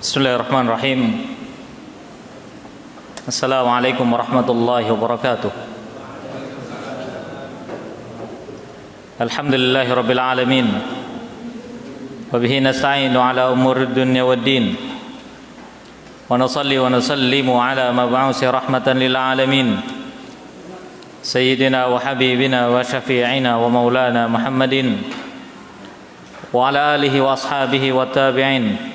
Bismillahirrahmanirrahim. Assalamualaikum warahmatullahi wabarakatuh. Alhamdulillahi rabbil alamin. Wa bihi nasta'inu ala umurid dunya waddin. Wa nusalli wa nusallimu ala mab'usi rahmatan lil alamin. Sayyidina wa habibina wa syafi'ina wa maulana Muhammadin wa ala alihi wa ashabihi wa tabi'in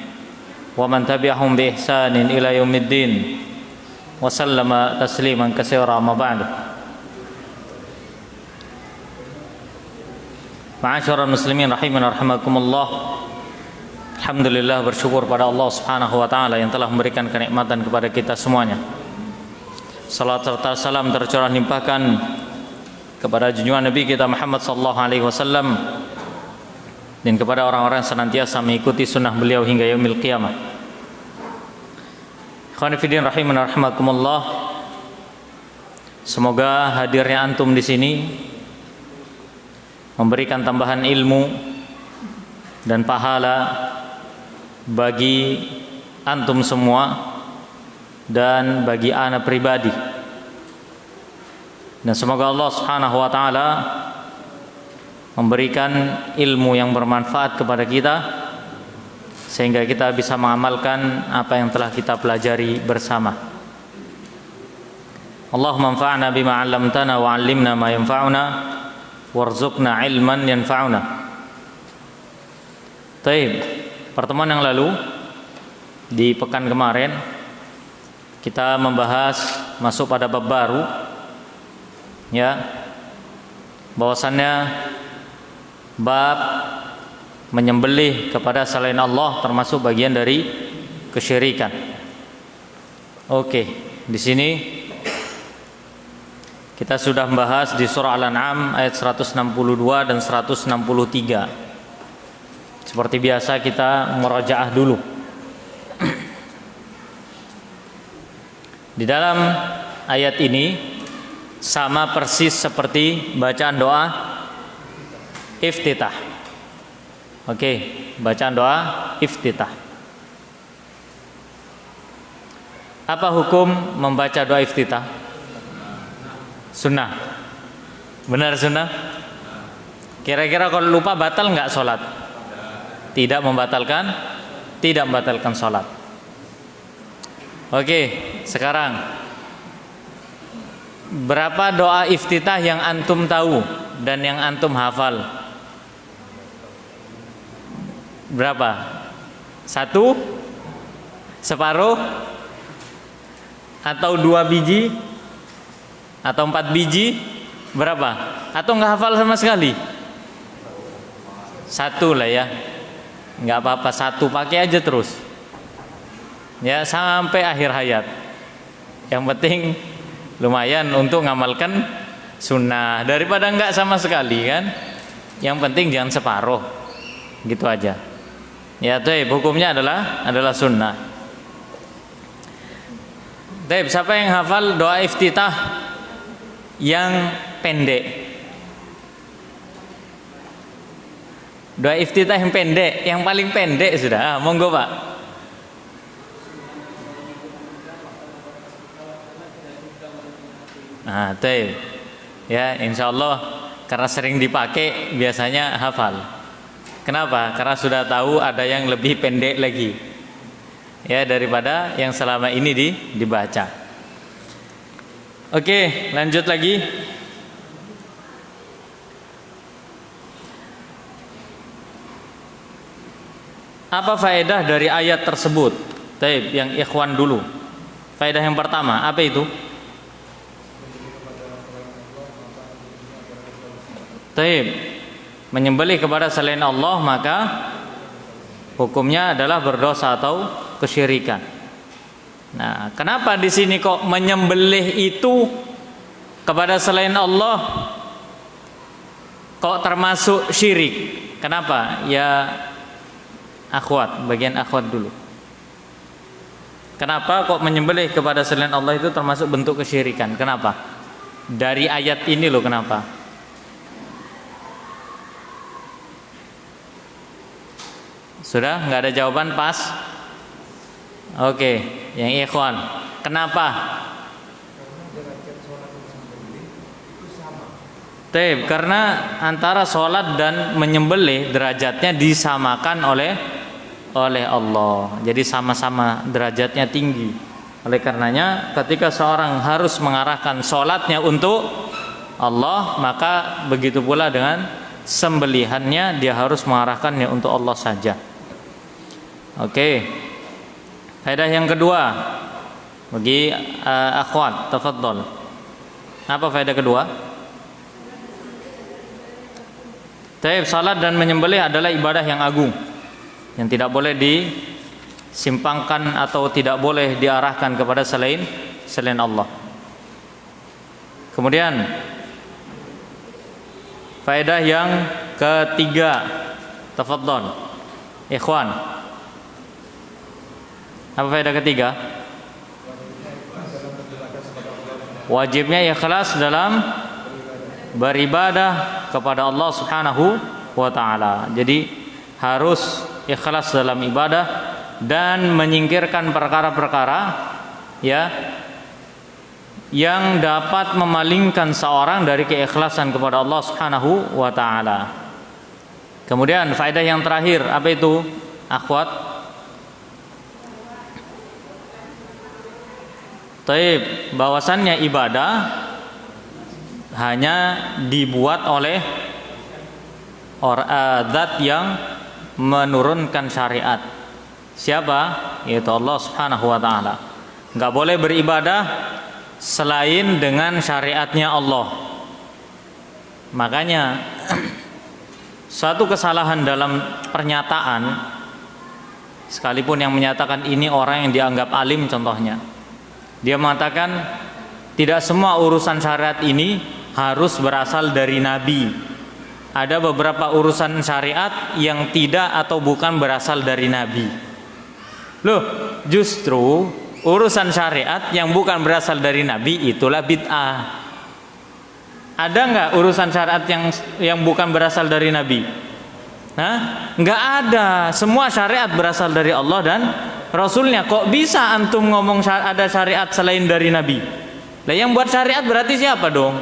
wa man tabi'ahum bi ihsanin ila yaumiddin wa sallama tasliman katsira ma ba'du. Ma'asyiral muslimin rahimana rahimakumullah. Alhamdulillah, bersyukur pada Allah Subhanahu wa taala yang telah memberikan kenikmatan kepada kita semuanya. Salat serta salam tercurah limpahkan kepada junjungan Nabi kita Muhammad sallallahu alaihi wasallam dan kepada orang-orang yang senantiasa mengikuti sunnah beliau hingga yaumil qiyamah. Ikhwani fillah rahimana rahimakumullah. Semoga hadirnya antum di sini memberikan tambahan ilmu dan pahala bagi antum semua dan bagi ana pribadi. Dan semoga Allah Subhanahu wa taala memberikan ilmu yang bermanfaat kepada kita sehingga kita bisa mengamalkan apa yang telah kita pelajari bersama. Allahumma anfa'na bima 'allamtana wa 'allimna ma yanfa'una warzuqna ilman yanfa'una. Baik, pertemuan yang lalu di pekan kemarin kita membahas masuk pada bab baru, ya, bahwasannya bab menyembelih kepada selain Allah termasuk bagian dari kesyirikan. Oke, di sini kita sudah membahas di surah Al-An'am ayat 162 dan 163. Seperti biasa kita murajaah dulu. Di dalam ayat ini sama persis seperti bacaan doa iftitah. Oke, bacaan doa iftitah. Apa hukum membaca doa iftitah? Sunnah. Benar sunnah? Kira-kira kalau lupa batal nggak sholat? Tidak membatalkan? Tidak membatalkan sholat. Oke, sekarang berapa doa iftitah yang antum tahu dan yang antum hafal? Berapa? 1? Separuh? Atau 2 biji? Atau 4 biji? Berapa? Atau nggak hafal sama sekali? 1 lah ya. Nggak apa-apa, 1 pakai aja terus. Ya, sampai akhir hayat. Yang penting lumayan untuk ngamalkan sunnah daripada nggak sama sekali kan. Yang penting jangan separuh. Gitu aja. Ya, taib, hukumnya adalah sunnah. Taib, siapa yang hafal doa iftitah yang pendek? Doa iftitah yang pendek, yang paling pendek sudah. Monggo Pak. Nah, taib. Ya, insyaallah karena sering dipakai biasanya hafal. Kenapa? Karena sudah tahu ada yang lebih pendek lagi, ya, daripada yang selama ini dibaca. Oke, lanjut lagi. Apa faedah dari ayat tersebut? Taib, yang ikhwan dulu. Faedah yang pertama, apa itu? Taib, menyembelih kepada selain Allah maka hukumnya adalah berdosa atau kesyirikan. Nah, kenapa di sini kok menyembelih itu kepada selain Allah kok termasuk syirik? Kenapa? Ya, akhwat, bagian akhwat dulu. Kenapa kok menyembelih kepada selain Allah itu termasuk bentuk kesyirikan? Kenapa? Dari ayat ini loh, kenapa? Sudah nggak ada jawaban? Pas. Oke, yang ikhwan. Kenapa? Karena antara sholat dan menyembelih derajatnya disamakan oleh Allah. Jadi sama-sama derajatnya tinggi. Oleh karenanya ketika seorang harus mengarahkan sholatnya untuk Allah, maka begitu pula dengan sembelihannya dia harus mengarahkannya untuk Allah saja. Oke. Faedah yang kedua bagi akhwat, tafadhol. Apa faedah kedua? Salat dan menyembelih adalah ibadah yang agung yang tidak boleh disimpangkan atau tidak boleh diarahkan kepada selain Allah. Kemudian faedah yang ketiga, tafadhol ikhwan. Apa faedah ketiga? Wajibnya ikhlas dalam beribadah kepada Allah Subhanahu wa taala. Jadi harus ikhlas dalam ibadah dan menyingkirkan perkara-perkara ya yang dapat memalingkan seorang dari keikhlasan kepada Allah Subhanahu wa taala. Kemudian faedah yang terakhir, apa itu? Akhwat. Bahwasannya ibadah hanya dibuat oleh zat yang menurunkan syariat. Siapa? Yaitu Allah Subhanahu wa taala. Enggak boleh beribadah selain dengan syariatnya Allah. Makanya suatu kesalahan dalam pernyataan, sekalipun yang menyatakan ini orang yang dianggap alim contohnya, dia mengatakan tidak semua urusan syariat ini harus berasal dari Nabi. Ada beberapa urusan syariat yang tidak atau bukan berasal dari Nabi. Loh, justru urusan syariat yang bukan berasal dari Nabi itulah bid'ah. Ada nggak urusan syariat yang bukan berasal dari Nabi? Nggak ada. Semua syariat berasal dari Allah dan Rasulnya. Kok bisa antum ngomong ada syariat selain dari Nabi? Lah yang buat syariat berarti siapa dong?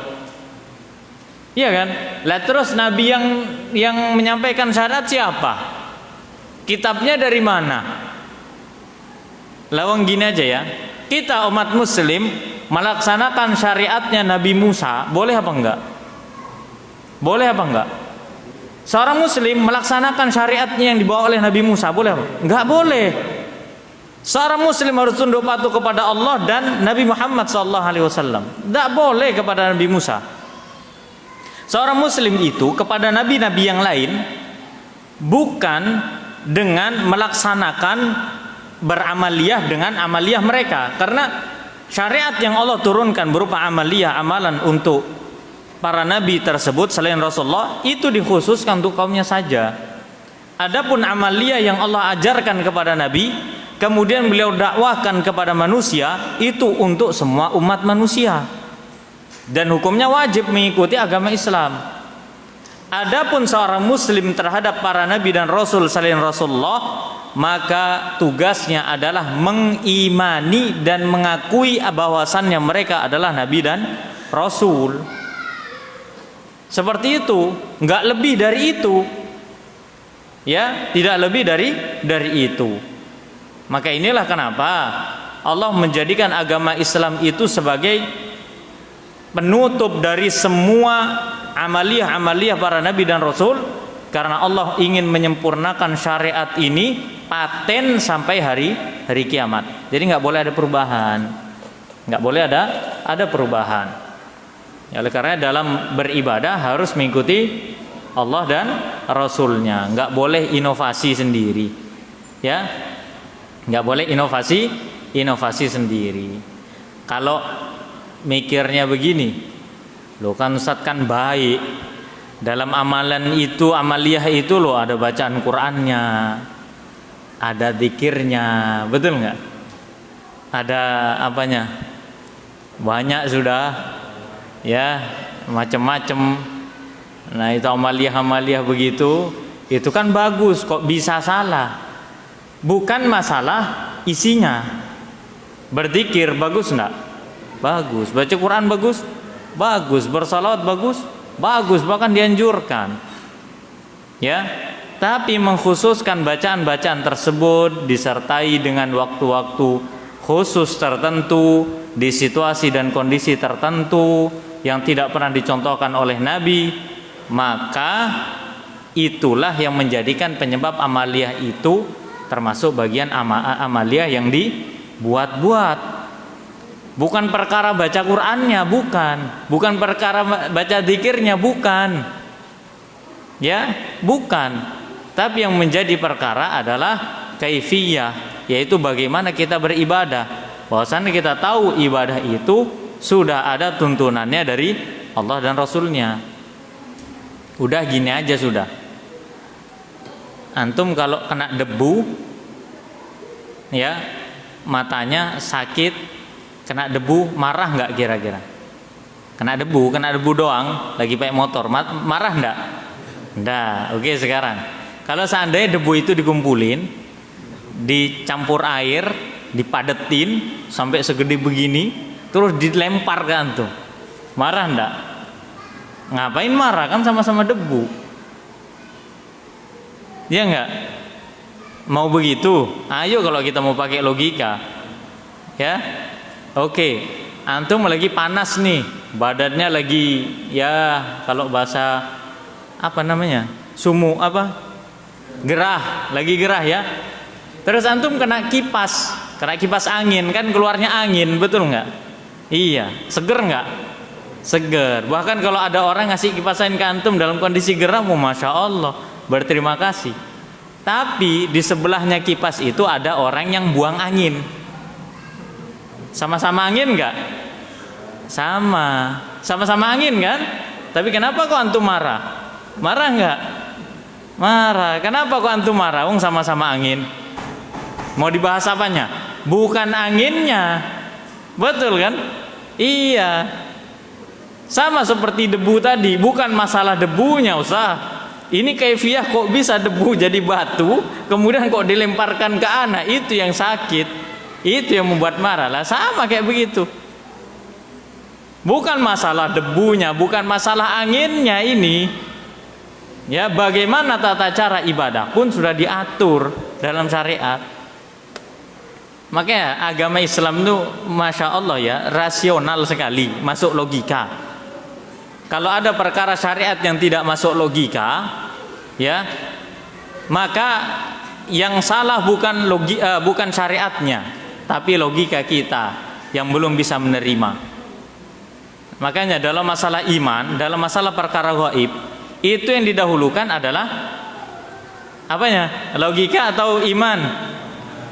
Iya kan? Lah terus Nabi yang menyampaikan syariat siapa? Kitabnya dari mana? Lawang gini aja ya. Kita umat muslim melaksanakan syariatnya Nabi Musa, boleh apa enggak? Boleh apa enggak? Seorang muslim melaksanakan syariatnya yang dibawa oleh Nabi Musa, boleh apa? Enggak boleh. Seorang muslim harus tunduk patuh kepada Allah dan Nabi Muhammad SAW. Tidak boleh kepada Nabi Musa. Seorang muslim itu kepada nabi-nabi yang lain bukan dengan melaksanakan beramaliyah dengan amaliyah mereka, karena syariat yang Allah turunkan berupa amaliyah, amalan untuk para nabi tersebut selain Rasulullah itu dikhususkan untuk kaumnya saja. Adapun amaliyah yang Allah ajarkan kepada nabi kemudian beliau dakwahkan kepada manusia, itu untuk semua umat manusia dan hukumnya wajib mengikuti agama Islam. Adapun seorang muslim terhadap para nabi dan rasul selain Rasulullah, maka tugasnya adalah mengimani dan mengakui bahwasannya mereka adalah nabi dan rasul. Seperti itu, enggak lebih dari itu. Ya, tidak lebih dari itu. Maka inilah kenapa Allah menjadikan agama Islam itu sebagai penutup dari semua amaliyah-amaliyah para nabi dan rasul, karena Allah ingin menyempurnakan syariat ini paten sampai hari kiamat. Jadi nggak boleh ada perubahan, nggak boleh ada perubahan. Ya, oleh karena dalam beribadah harus mengikuti Allah dan Rasulnya, nggak boleh inovasi sendiri. Ya, nggak boleh inovasi sendiri. Kalau mikirnya begini, loh kan Ustaz kan baik, dalam amalan itu, amaliyah itu loh ada bacaan Qur'annya, ada zikirnya, betul nggak? Ada apanya? Banyak sudah, ya macam-macam. Nah itu amaliyah begitu, itu kan bagus, kok bisa salah? Bukan masalah Isinya. Berzikir bagus enggak? Bagus. Baca Quran bagus? Bagus. Bersalawat bagus? Bagus, bahkan dianjurkan. Ya. Tapi mengkhususkan bacaan-bacaan tersebut disertai dengan waktu-waktu khusus tertentu, di situasi dan kondisi tertentu yang tidak pernah dicontohkan oleh Nabi, maka itulah yang menjadikan penyebab amaliyah itu termasuk bagian amaliyah yang dibuat-buat. Bukan perkara baca Qur'annya, bukan perkara baca zikirnya, bukan. Ya, bukan. Tapi yang menjadi perkara adalah kaifiyah, yaitu bagaimana kita beribadah. Bahwasannya kita tahu ibadah itu sudah ada tuntunannya dari Allah dan Rasulnya. Udah gini aja sudah. Antum kalau kena debu, ya matanya sakit, kena debu, marah nggak kira-kira? Kena debu doang, lagi pakai motor, marah nggak? Nggak. Oke, sekarang kalau seandainya debu itu dikumpulin, dicampur air, dipadetin sampai segede begini, terus dilempar ke antum, marah ndak? Ngapain marah, kan sama-sama debu, ya nggak? Mau begitu? Ayo kalau kita mau pakai logika, ya. Oke, antum lagi panas nih, badannya lagi, ya kalau bahasa apa namanya, gerah, lagi gerah ya. Terus antum kena kipas angin, kan keluarnya angin, betul nggak? Iya, seger nggak? Seger. Bahkan kalau ada orang ngasih kipas angin ke antum dalam kondisi gerah, masya Allah, berterima kasih. Tapi di sebelahnya kipas itu ada orang yang buang angin. Sama-sama angin nggak? Sama-sama angin kan? Tapi kenapa kok antum marah? Marah nggak? Marah. Kenapa kok antum marah? Sama-sama angin. Mau dibahas apanya? Bukan anginnya. Betul kan? Iya. Sama seperti debu tadi, bukan masalah debunya, Ustaz. Ini kaifiyah kok bisa debu jadi batu, kemudian kok dilemparkan ke anak, itu yang sakit. Itu yang membuat marah. Lah sama kayak begitu. Bukan masalah debunya, bukan masalah anginnya ini. Ya, bagaimana tata cara ibadah pun sudah diatur dalam syariat. Makanya agama Islam itu masya Allah ya, rasional sekali, masuk logika. Kalau ada perkara syariat yang tidak masuk logika, ya, maka yang salah bukan syariatnya, tapi logika kita yang belum bisa menerima. Makanya dalam masalah iman, dalam masalah perkara gaib, itu yang didahulukan adalah apanya? Logika atau iman?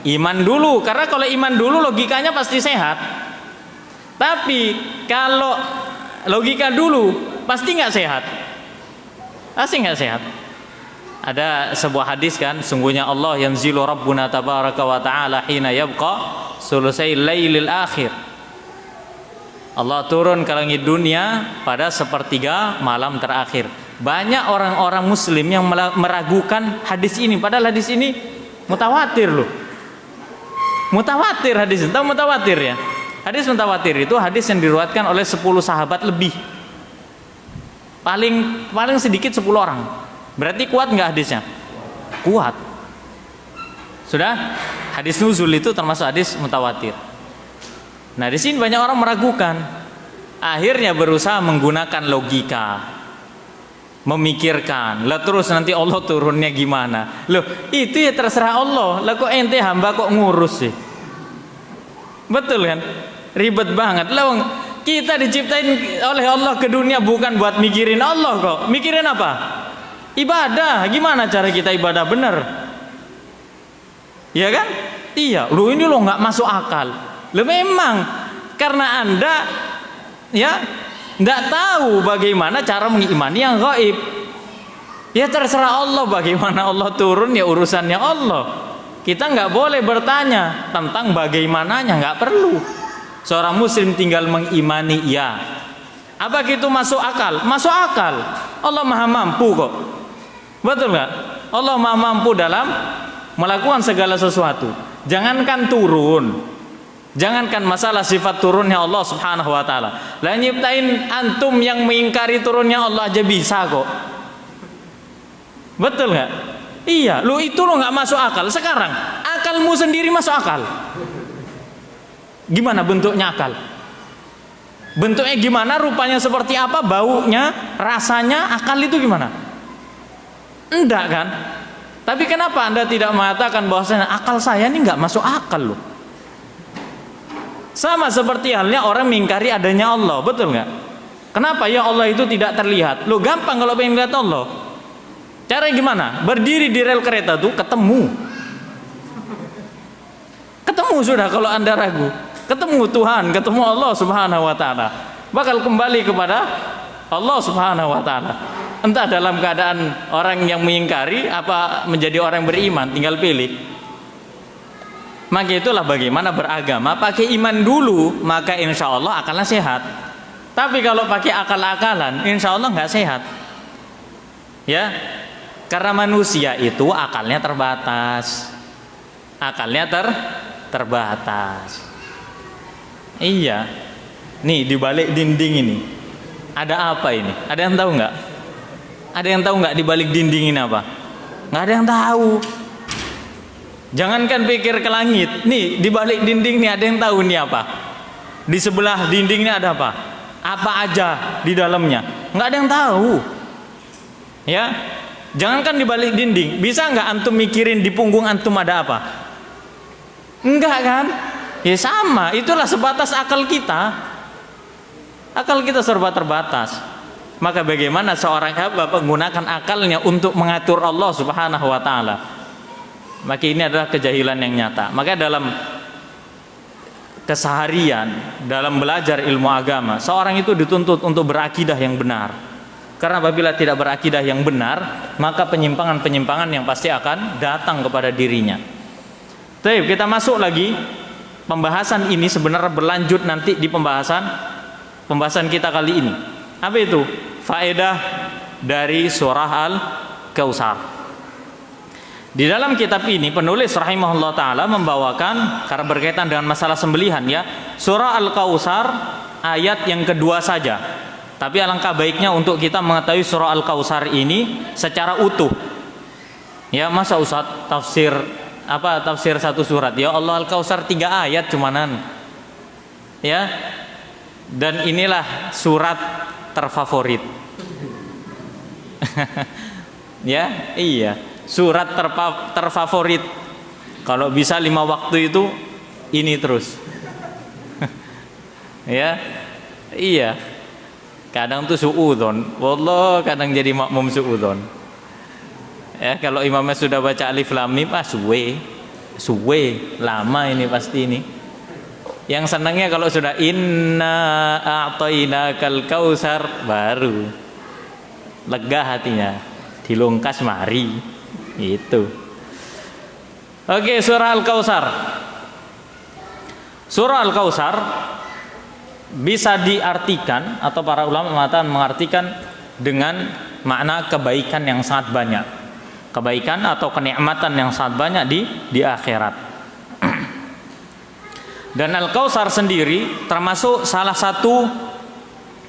Iman dulu, karena kalau iman dulu logikanya pasti sehat. Tapi kalau logika dulu pasti nggak sehat. Pasti nggak sehat. Ada sebuah hadis kan, sungguhnya Allah yanzilu rabbuna tabaraka wa ta'ala hina yabqa sulusai lailil akhir. Allah turun ke langit dunia pada sepertiga malam terakhir. Banyak orang-orang muslim yang meragukan hadis ini, padahal hadis ini mutawatir loh. Mutawatir hadis, tahu mutawatir ya? Hadis mutawatir itu hadis yang diriwayatkan oleh 10 sahabat lebih. Paling sedikit 10 orang. Berarti kuat nggak hadisnya? Kuat. Sudah? Hadis nuzul itu termasuk hadis mutawatir. Nah, di sini banyak orang meragukan. Akhirnya berusaha menggunakan logika. Memikirkan, lah terus nanti Allah turunnya gimana? Loh, itu ya terserah Allah. Lah kok ente hamba kok ngurus sih? Betul kan? Ribet banget. Lah kita diciptain oleh Allah ke dunia bukan buat mikirin Allah kok. Mikirin apa? Ibadah. Gimana cara kita ibadah benar? Ya kan? Iya. Loh ini loh nggak masuk akal. Loh memang karena Anda ya tidak tahu bagaimana cara mengimani yang gaib. Ya terserah Allah bagaimana Allah turun, ya urusannya Allah. Kita nggak boleh bertanya tentang bagaimananya, nggak perlu. Seorang muslim tinggal mengimani ya. Apa itu masuk akal? Masuk akal. Allah maha mampu kok. Betul nggak? Allah maha mampu dalam melakukan segala sesuatu. Jangankan turun, jangankan masalah sifat turunnya Allah Subhanahu wa taala. Lah nyiptain antum yang mengingkari turunnya Allah aja bisa kok. Betul nggak? Iya, lu itu lo nggak masuk akal. Sekarang akalmu sendiri masuk akal. Gimana bentuknya akal? Bentuknya gimana, rupanya seperti apa, baunya, rasanya, akal itu gimana? Enggak kan? Tapi kenapa Anda tidak mengatakan bahwasanya akal saya ini nggak masuk akal loh? Sama seperti halnya orang mengingkari adanya Allah, betul nggak? Kenapa ya Allah itu tidak terlihat? Lo gampang kalau pengen lihat Allah. Caranya gimana? Berdiri di rel kereta tuh ketemu. Ketemu sudah kalau Anda ragu. Ketemu Tuhan, ketemu Allah Subhanahu wa taala. Bakal kembali kepada Allah Subhanahu wa taala. Entah dalam keadaan orang yang mengingkari apa menjadi orang beriman, tinggal pilih. Maka itulah bagaimana beragama. Pakai iman dulu, maka insya Allah akalnya sehat. Tapi kalau pakai akal-akalan, insya Allah nggak sehat. Ya, karena manusia itu akalnya terbatas. Akalnya terbatas. Iya. Nih di balik dinding ini ada apa ini? Ada yang tahu nggak? Ada yang tahu nggak di balik dinding ini apa? Nggak ada yang tahu. Jangankan pikir ke langit. Nih di balik dinding nih ada yang tahu nih apa? Di sebelah dinding ini ada apa? Apa aja di dalamnya? Nggak ada yang tahu. Ya. Jangankan di balik dinding, bisa nggak antum mikirin di punggung antum ada apa? Enggak kan? Ya sama, itulah sebatas akal kita. Akal kita serba terbatas. Maka bagaimana seorang hamba menggunakan akalnya untuk mengatur Allah Subhanahu wa taala? Maka ini adalah kejahilan yang nyata. Maka dalam keseharian, dalam belajar ilmu agama, seorang itu dituntut untuk berakidah yang benar. Karena apabila tidak berakidah yang benar, maka penyimpangan-penyimpangan yang pasti akan datang kepada dirinya. Baik, kita masuk lagi. Pembahasan ini sebenarnya berlanjut nanti di pembahasan kita kali ini. Apa itu? Faedah dari surah Al-Kautsar. Di dalam kitab ini penulis rahimahullah taala membawakan, karena berkaitan dengan masalah sembelihan ya, surah Al-Kautsar ayat yang kedua saja. Tapi alangkah baiknya untuk kita mengetahui surah Al-Kautsar ini secara utuh. Ya, masa Ustaz tafsir satu surat? Ya Allah, Al-Kautsar 3 ayat cumanan. Ya. Dan inilah surat terfavorit. Ya, iya. Surat terfavorit. Kalau bisa 5 waktu itu ini terus. Ya. Iya. Kadang tuh suudzon. Wallah, kadang jadi makmum suudzon. Ya, kalau imamnya sudah baca alif lam mim, suwe, lama ini pasti ini. Yang senangnya kalau sudah inna a'tainakal kautsar, baru lega hatinya, dilungkas mari. Itu. Oke, surah Al-Kautsar. Surah Al-Kautsar bisa diartikan atau para ulama mengatakan mengartikan dengan makna kebaikan yang sangat banyak. Kebaikan atau kenikmatan yang sangat banyak di akhirat. Dan Al-Kautsar sendiri termasuk salah satu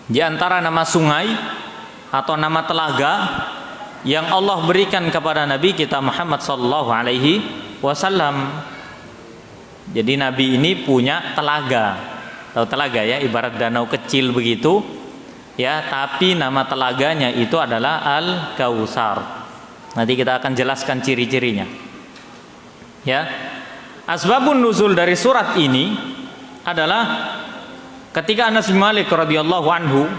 di antara nama sungai atau nama telaga yang Allah berikan kepada Nabi kita Muhammad sallallahu alaihi wasallam. Jadi Nabi ini punya telaga. Tahu telaga ya, ibarat danau kecil begitu. Ya, tapi nama telaganya itu adalah Al-Kautsar. Nanti kita akan jelaskan ciri-cirinya. Ya. Asbabun nuzul dari surat ini adalah ketika Anas bin Malik radhiyallahu anhu,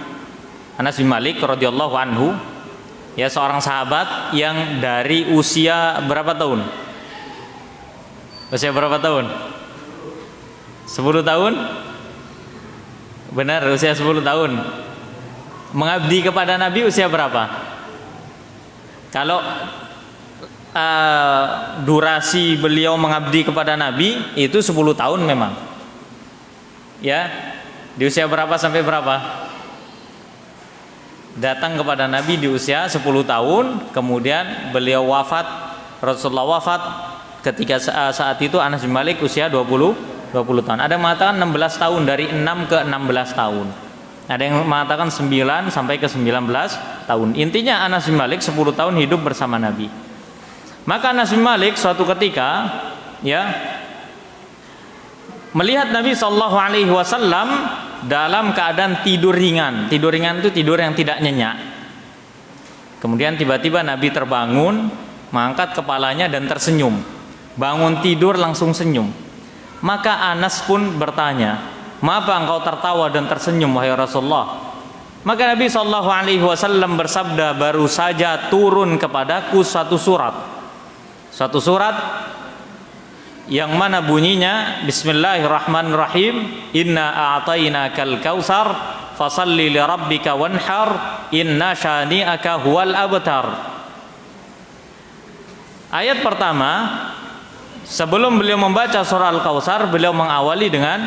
ya, seorang sahabat yang dari usia berapa tahun? Usia berapa tahun? 10 tahun? Benar, usia 10 tahun. Mengabdi kepada Nabi usia berapa? Kalau durasi beliau mengabdi kepada Nabi itu 10 tahun memang. Ya. Di usia berapa sampai berapa? Datang kepada Nabi di usia 10 tahun, kemudian beliau wafat, Rasulullah wafat Ketika saat itu Anas bin Malik usia 20 tahun. Ada yang mengatakan 16 tahun, dari 6 ke 16 tahun. Ada yang mengatakan 9 sampai ke 19 tahun. Intinya Anas bin Malik 10 tahun hidup bersama Nabi. Maka Anas bin Malik suatu ketika ya melihat Nabi Shallallahu Alaihi Wasallam dalam keadaan tidur ringan. Tidur ringan itu tidur yang tidak nyenyak. Kemudian tiba-tiba Nabi terbangun, mengangkat kepalanya dan tersenyum. Bangun tidur langsung senyum. Maka Anas pun bertanya, "Mengapa engkau tertawa dan tersenyum wahai Rasulullah?" Maka Nabi Shallallahu Alaihi Wasallam bersabda, "Baru saja turun kepadaku suatu surat yang mana bunyinya Bismillahirrahmanirrahim, Inna a'tainakal kautsar fasalli li rabbika wanhar inna syani'aka huwal abtar." Ayat pertama, sebelum beliau membaca surah Al-Kautsar, beliau mengawali dengan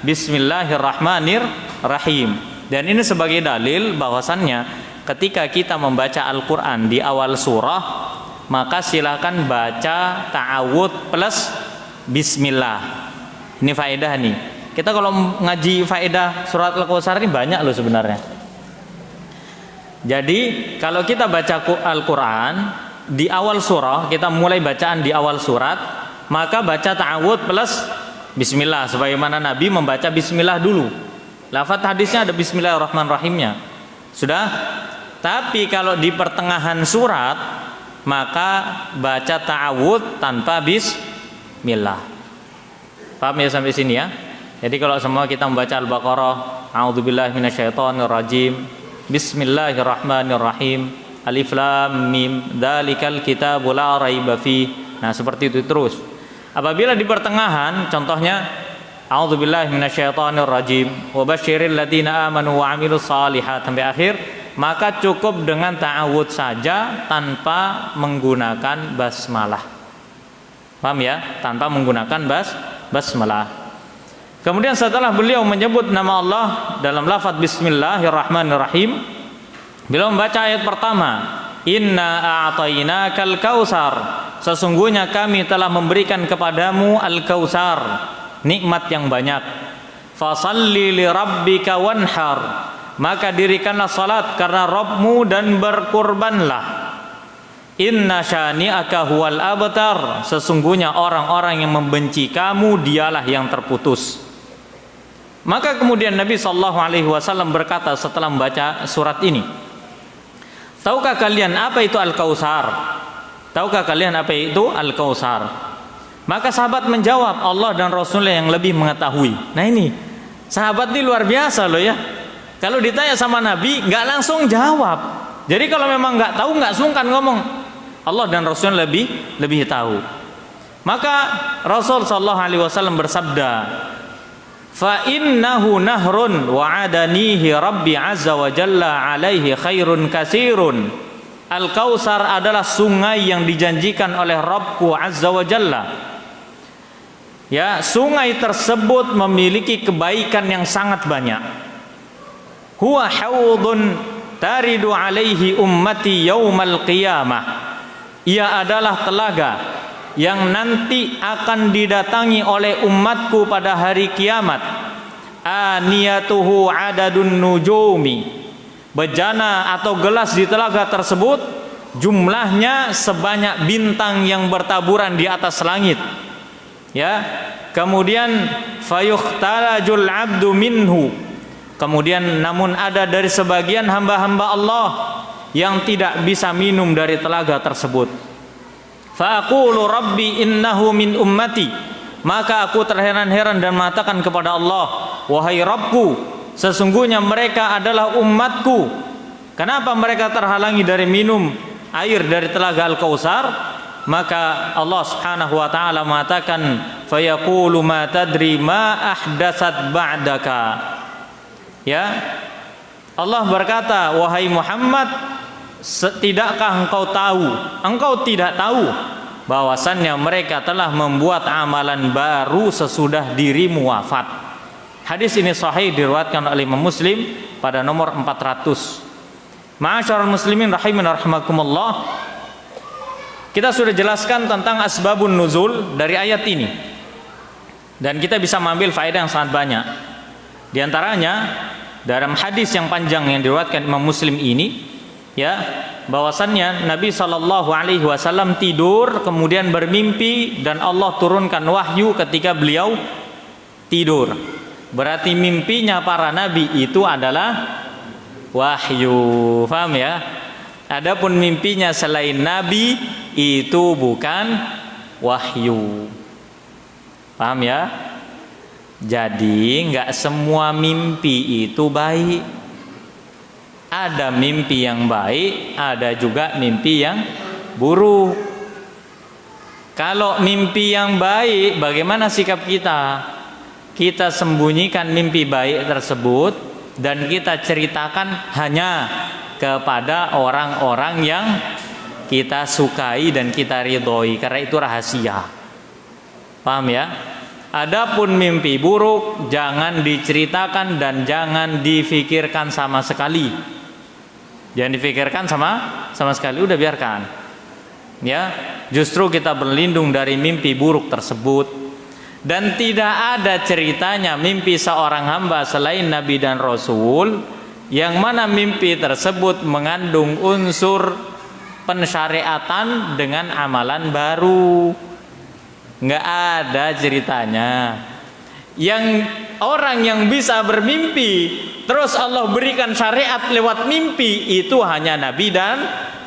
Bismillahirrahmanirrahim. Dan ini sebagai dalil bahwasannya ketika kita membaca Al-Quran di awal surah, maka silakan baca ta'awudz plus Bismillah. Ini faedah nih. Kita kalau ngaji faedah surat Al-Kautsar ini banyak loh sebenarnya. Jadi kalau kita baca Al-Quran di awal surah, kita mulai bacaan di awal surat, maka baca ta'awudz plus Bismillah, sebagaimana Nabi membaca Bismillah dulu. Lafaz hadisnya ada Bismillahirrahmanirrahimnya. Sudah. Tapi kalau di pertengahan surat, maka baca ta'awudz tanpa Bismillah. Paham ya sampai sini ya? Jadi kalau semua kita membaca Al-Baqarah, A'udzubillahi minasyaitonirrajim, Bismillahirrahmanirrahim, Alif Lam Mim, Dzalikal kitabu la raiba fi. Nah, seperti itu terus. Apabila di pertengahan, contohnya A'udzubillahi minasyaitonirrajim, wa basyiril ladzina amanu wa 'amilus shalihat sampai akhir, maka cukup dengan ta'awudz saja tanpa menggunakan basmalah. Paham ya? Tanpa menggunakan basmalah. Kemudian setelah beliau menyebut nama Allah dalam lafaz Bismillahirrahmanirrahim, beliau membaca ayat pertama, Inna a'tainakal kautsar, sesungguhnya kami telah memberikan kepadamu Al-Kautsar, nikmat yang banyak. Fasalli li rabbika wanhar, maka dirikanlah salat karena Rabbmu dan berkurbanlah. Inna syani'aka huwal abtar, sesungguhnya orang-orang yang membenci kamu dialah yang terputus. Maka kemudian Nabi SAW berkata setelah membaca surat ini, tahukah kalian apa itu Al-Kautsar? Tahukah kalian apa itu Al-Kautsar? Maka sahabat menjawab, Allah dan Rasulnya yang lebih mengetahui. Nah ini, sahabat ini luar biasa loh ya. Kalau ditanya sama Nabi, nggak langsung jawab. Jadi kalau memang nggak tahu, nggak sungkan ngomong. Allah dan Rasulnya lebih tahu. Maka Rasul SAW bersabda, fa innahu nahrun wa'adanihi rabbi azza wa jalla alaihi khairun kasirun. Al-Kautsar adalah sungai yang dijanjikan oleh Rabbku azza wa jalla. Ya, sungai tersebut memiliki kebaikan yang sangat banyak. Huwa haudun taridu alaihi ummati yaumal qiyamah. Ia adalah telaga yang nanti akan didatangi oleh umatku pada hari kiamat. Aniyatuhu adadun nujumi, bejana atau gelas di telaga tersebut jumlahnya sebanyak bintang yang bertaburan di atas langit. Ya, kemudian fayukhtalajul abdu minhu, kemudian namun ada dari sebagian hamba-hamba Allah yang tidak bisa minum dari telaga tersebut. Fa'aqulu rabbi innahu min ummati, maka aku terheran-heran dan mengatakan kepada Allah, wahai Rabbku, sesungguhnya mereka adalah umatku. Kenapa mereka terhalangi dari minum air dari telaga Al-Kautsar? Maka Allah Subhanahu wa taala mengatakan, fayaqulu ma tadri ma ahdatsat ba'daka. Ya, Allah berkata, wahai Muhammad, tidakkah engkau tidak tahu bahwasannya mereka telah membuat amalan baru sesudah dirimu wafat. Hadis ini sahih, diriwayatkan oleh Imam Muslim pada nomor 400. Ma'asyiral muslimin rahimani rahimakumullah. Kita sudah jelaskan tentang asbabun nuzul dari ayat ini, dan kita bisa mengambil faedah yang sangat banyak. Di antaranya dalam hadis yang panjang yang diriwayatkan Imam Muslim ini, ya, bahwasannya Nabi SAW tidur kemudian bermimpi dan Allah turunkan wahyu ketika beliau tidur. Berarti mimpinya para nabi itu adalah wahyu, paham ya? Adapun mimpinya selain nabi itu bukan wahyu, paham ya? Jadi nggak semua mimpi itu baik. Ada mimpi yang baik, ada juga mimpi yang buruk. Kalau mimpi yang baik, bagaimana sikap kita? Kita sembunyikan mimpi baik tersebut dan kita ceritakan hanya kepada orang-orang yang kita sukai dan kita ridhoi, karena itu rahasia. Paham ya? Adapun mimpi buruk jangan diceritakan dan jangan difikirkan sama sekali. Jangan difikirkan sama sekali, udah biarkan. Ya, justru kita berlindung dari mimpi buruk tersebut. Dan tidak ada ceritanya mimpi seorang hamba selain Nabi dan Rasul yang mana mimpi tersebut mengandung unsur pensyariatan dengan amalan baru. Nggak ada ceritanya. Yang orang yang bisa bermimpi terus Allah berikan syariat lewat mimpi itu hanya Nabi dan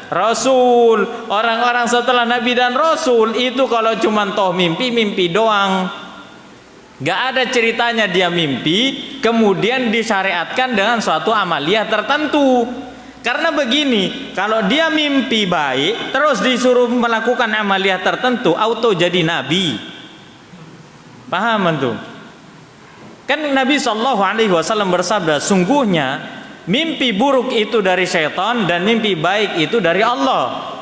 Rasul. Orang-orang setelah Nabi dan Rasul itu kalau cuma toh mimpi doang. Nggak ada ceritanya dia mimpi kemudian disyariatkan dengan suatu amaliyah tertentu. Karena begini, kalau dia mimpi baik terus disuruh melakukan amaliyah tertentu, auto jadi nabi. Paham antum? Kan Nabi SAW bersabda, sungguhnya mimpi buruk itu dari syaitan dan mimpi baik itu dari Allah.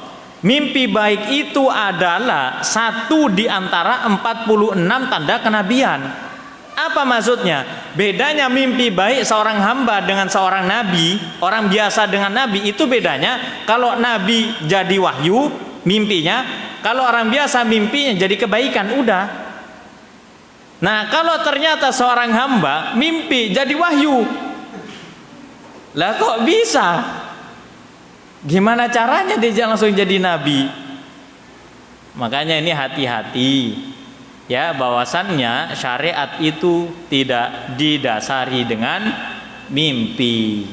Mimpi baik itu adalah satu di antara 46 tanda kenabian. Apa maksudnya? Bedanya mimpi baik seorang hamba dengan seorang nabi, orang biasa dengan nabi, itu bedanya. Kalau nabi jadi wahyu mimpinya, kalau orang biasa mimpinya jadi kebaikan, udah. Nah, kalau ternyata seorang hamba mimpi jadi wahyu, lah kok bisa? Gimana caranya dia langsung jadi nabi? Makanya ini hati-hati. Ya, bahwasannya syariat itu tidak didasari dengan mimpi,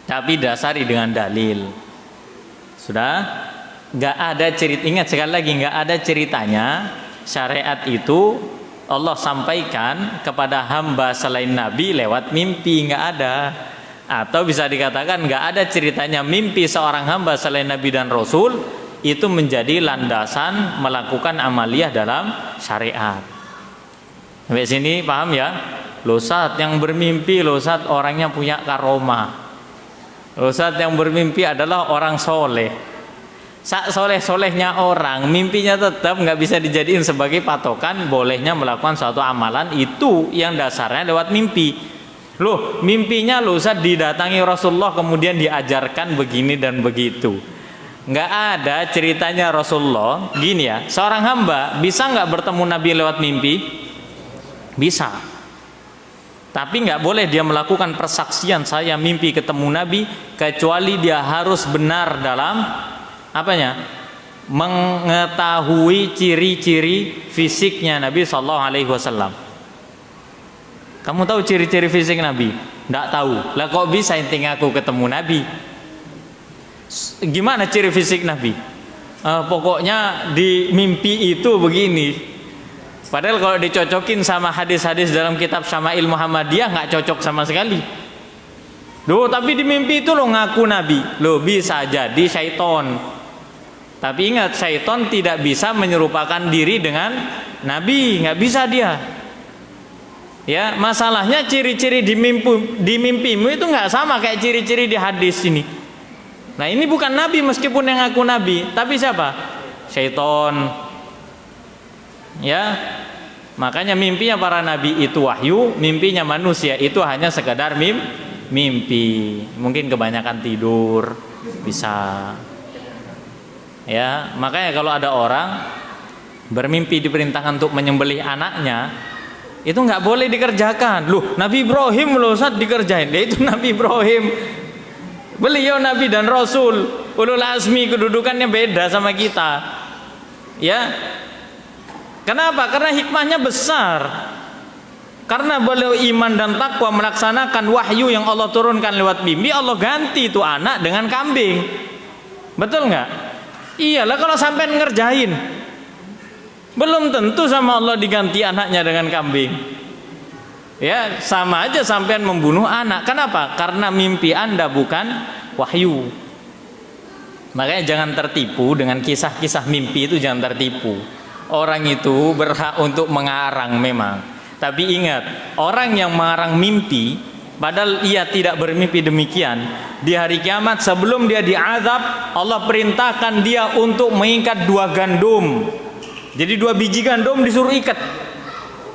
tapi didasari dengan dalil. Sudah? Nggak ada cerita. Ingat sekali lagi, nggak ada ceritanya syariat itu Allah sampaikan kepada hamba selain Nabi lewat mimpi, nggak ada. Atau bisa dikatakan nggak ada ceritanya mimpi seorang hamba selain Nabi dan Rasul itu menjadi landasan melakukan amaliyah dalam syariat. Sampai sini paham ya? Loh Ustaz, yang bermimpi loh Ustaz orangnya punya karomah. Loh Ustaz, yang bermimpi adalah orang soleh. Soleh-solehnya orang, mimpinya tetap nggak bisa dijadiin sebagai patokan bolehnya melakukan suatu amalan itu yang dasarnya lewat mimpi. Loh, mimpinya loh Ustaz didatangi Rasulullah kemudian diajarkan begini dan begitu. Nggak ada ceritanya Rasulullah. Gini ya, seorang hamba bisa nggak bertemu Nabi lewat mimpi? Bisa. Tapi nggak boleh dia melakukan persaksian saya mimpi ketemu Nabi kecuali dia harus benar dalam apanya? Mengetahui ciri-ciri fisiknya Nabi SAW. Kamu tahu ciri-ciri fisik Nabi? Nggak tahu. Lah kok bisa intinya aku ketemu Nabi? Gimana ciri fisik Nabi? Pokoknya di mimpi itu begini. Padahal kalau dicocokin sama hadis-hadis dalam kitab Syama'il Muhammadiyah nggak cocok sama sekali. Loh, tapi di mimpi itu lo ngaku Nabi. Loh, bisa jadi syaiton. Tapi ingat, syaiton tidak bisa menyerupakan diri dengan Nabi, nggak bisa dia. Ya, masalahnya ciri-ciri di mimpimu itu nggak sama kayak ciri-ciri di hadis ini. Nah, ini bukan Nabi meskipun yang ngaku Nabi, tapi siapa? Syaiton. Ya, makanya mimpinya para Nabi itu wahyu, mimpinya manusia itu hanya sekedar mimpi. Mungkin kebanyakan tidur, bisa. Ya, makanya kalau ada orang bermimpi diperintahkan untuk menyembelih anaknya, itu nggak boleh dikerjakan. Loh, Nabi Ibrahim loh Ustaz dikerjain. Ya itu Nabi Ibrahim. Beliau Nabi dan Rasul, ulul azmi, kedudukannya beda sama kita. Ya. Kenapa? Karena hikmahnya besar. Karena beliau iman dan takwa melaksanakan wahyu yang Allah turunkan lewat mimpi, Allah ganti itu anak dengan kambing. Betul nggak? Iyalah kalau sampai ngerjain, belum tentu sama Allah diganti anaknya dengan kambing. Ya, sama aja sampean membunuh anak. Kenapa? Karena mimpi Anda bukan wahyu. Makanya jangan tertipu dengan kisah-kisah mimpi itu, jangan tertipu. Orang itu berhak untuk mengarang memang. Tapi ingat, orang yang mengarang mimpi padahal ia tidak bermimpi demikian, di hari kiamat sebelum dia diazab, Allah perintahkan dia untuk mengikat 2 gandum. Jadi 2 biji gandum disuruh ikat.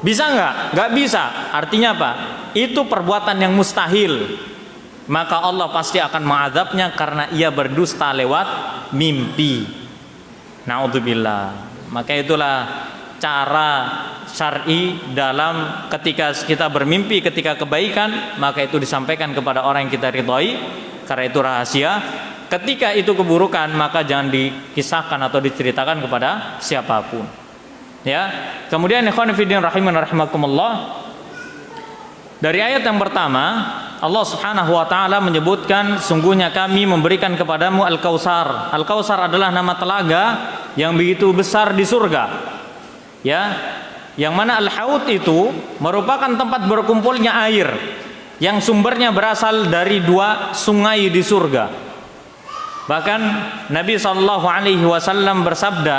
Bisa nggak? Nggak bisa. Artinya apa? Itu perbuatan yang mustahil. Maka Allah pasti akan mengazabnya karena ia berdusta lewat mimpi. Naudzubillah. Maka itulah cara syar'i dalam ketika kita bermimpi ketika kebaikan, maka itu disampaikan kepada orang yang kita ridhoi karena itu rahasia. Ketika itu keburukan, maka jangan dikisahkan atau diceritakan kepada siapapun. Ya. Kemudian ikhwan fillah rahiman rahimakumullah, dari ayat yang pertama Allah Subhanahu wa taala menyebutkan sungguhnya kami memberikan kepadamu Al-Kautsar. Al-Kautsar adalah nama telaga yang begitu besar di surga. Ya, yang mana Al-Haud itu merupakan tempat berkumpulnya air yang sumbernya berasal dari 2 sungai di surga. Bahkan Nabi SAW bersabda,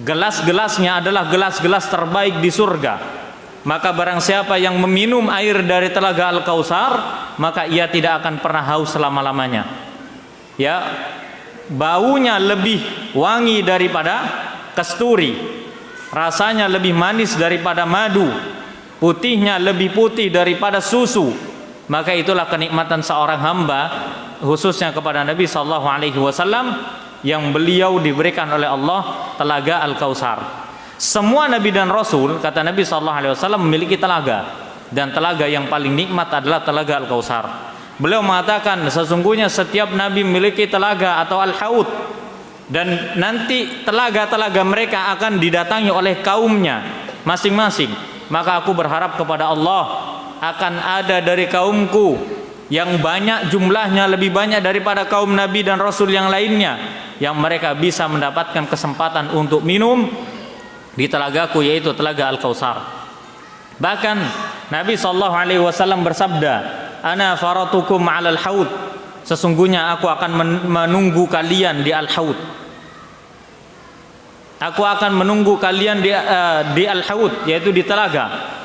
gelas-gelasnya adalah gelas-gelas terbaik di surga. Maka barang siapa yang meminum air dari telaga Al-Kautsar, maka ia tidak akan pernah haus selama-lamanya. Ya, baunya lebih wangi daripada kasturi, rasanya lebih manis daripada madu, putihnya lebih putih daripada susu. Maka itulah kenikmatan seorang hamba, khususnya kepada Nabi SAW, yang beliau diberikan oleh Allah telaga Al-Kautsar. Semua Nabi dan Rasul, kata Nabi SAW, memiliki telaga, dan telaga yang paling nikmat adalah telaga Al-Kautsar. Beliau mengatakan sesungguhnya setiap Nabi memiliki telaga atau Al-Haud, dan nanti telaga-telaga mereka akan didatangi oleh kaumnya masing-masing. Maka aku berharap kepada Allah akan ada dari kaumku yang banyak jumlahnya, lebih banyak daripada kaum Nabi dan Rasul yang lainnya, yang mereka bisa mendapatkan kesempatan untuk minum di telagaku, yaitu telaga Al-Kautsar. Bahkan Nabi SAW bersabda, ana faratukum 'alal haud, sesungguhnya aku akan menunggu kalian di Al-Haud. Aku akan menunggu kalian di Al-Haud, yaitu di telaga.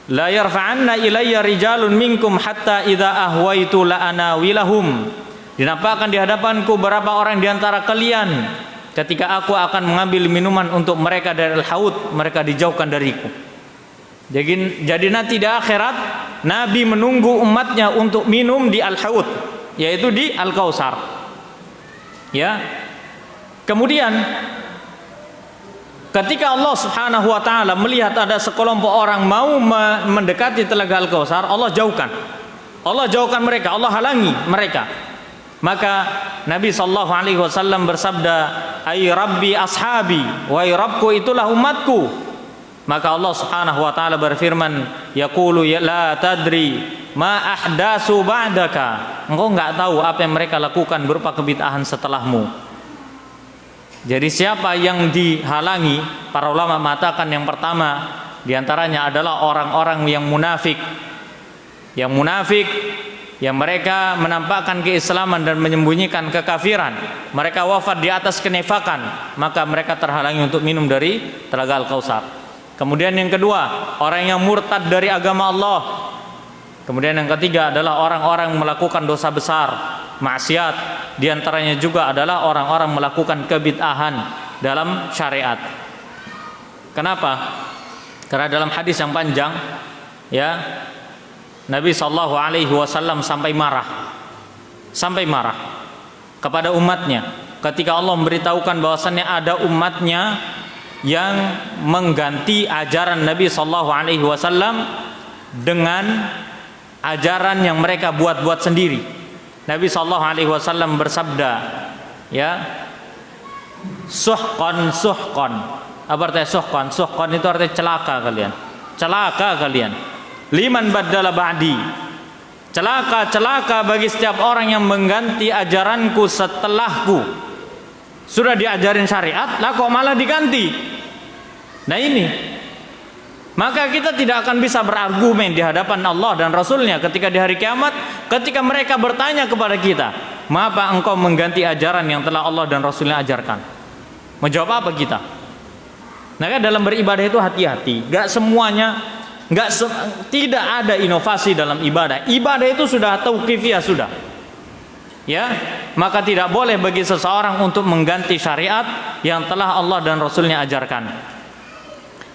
La yarfa'anna ilayya rijalun minkum hatta idza ahwaitu la anawilahum. Dinampakkan di hadapanku beberapa orang di antara kalian, ketika aku akan mengambil minuman untuk mereka dari Al-Haud, mereka dijauhkan dariku. Jadi nanti di akhirat Nabi menunggu umatnya untuk minum di Al-Haud, yaitu di Al-Kautsar. Ya. Kemudian ketika Allah Subhanahu wa taala melihat ada sekelompok orang mau mendekati telaga Al-Kautsar, Allah jauhkan. Allah jauhkan mereka, Allah halangi mereka. Maka Nabi SAW bersabda, "Ai Rabbi ashabi, wahai Rabbku itulah umatku." Maka Allah Subhanahu wa taala berfirman, yaqulu ya la tadri ma ahdasu ba'daka. Engkau enggak tahu apa yang mereka lakukan berupa kebid'ahan setelahmu. Jadi siapa yang dihalangi? Para ulama mengatakan yang pertama diantaranya adalah orang-orang yang munafik. Yang munafik, yang mereka menampakkan keislaman dan menyembunyikan kekafiran. Mereka wafat di atas kenifakan, maka mereka terhalangi untuk minum dari telaga Al-Kautsar. Kemudian yang kedua, orang yang murtad dari agama Allah. Kemudian yang ketiga adalah orang-orang melakukan dosa besar, maksiat. Di antaranya juga adalah orang-orang melakukan kebid'ahan dalam syariat. Kenapa? Karena dalam hadis yang panjang, ya, Nabi SAW sampai marah kepada umatnya ketika Allah memberitahukan bahwasannya ada umatnya yang mengganti ajaran Nabi sallallahu alaihi wasallam dengan ajaran yang mereka buat-buat sendiri. Nabi sallallahu alaihi wasallam bersabda, ya, suhqan suhqan. Apa artinya suhqan? Suhqan itu artinya celaka kalian. Celaka kalian. Liman baddala ba'di. Celaka, celaka bagi setiap orang yang mengganti ajaranku setelahku. Sudah diajarin syariat, lah kok malah diganti. Nah ini, maka kita tidak akan bisa berargumen di hadapan Allah dan Rasulnya ketika di hari kiamat, ketika mereka bertanya kepada kita, mengapa engkau mengganti ajaran yang telah Allah dan Rasulnya ajarkan? Menjawab apa kita? Nah, dalam beribadah itu hati-hati. Gak semuanya, tidak ada inovasi dalam ibadah. Ibadah itu sudah tauqifiyah sudah. Ya, maka tidak boleh bagi seseorang untuk mengganti syariat yang telah Allah dan Rasulnya ajarkan.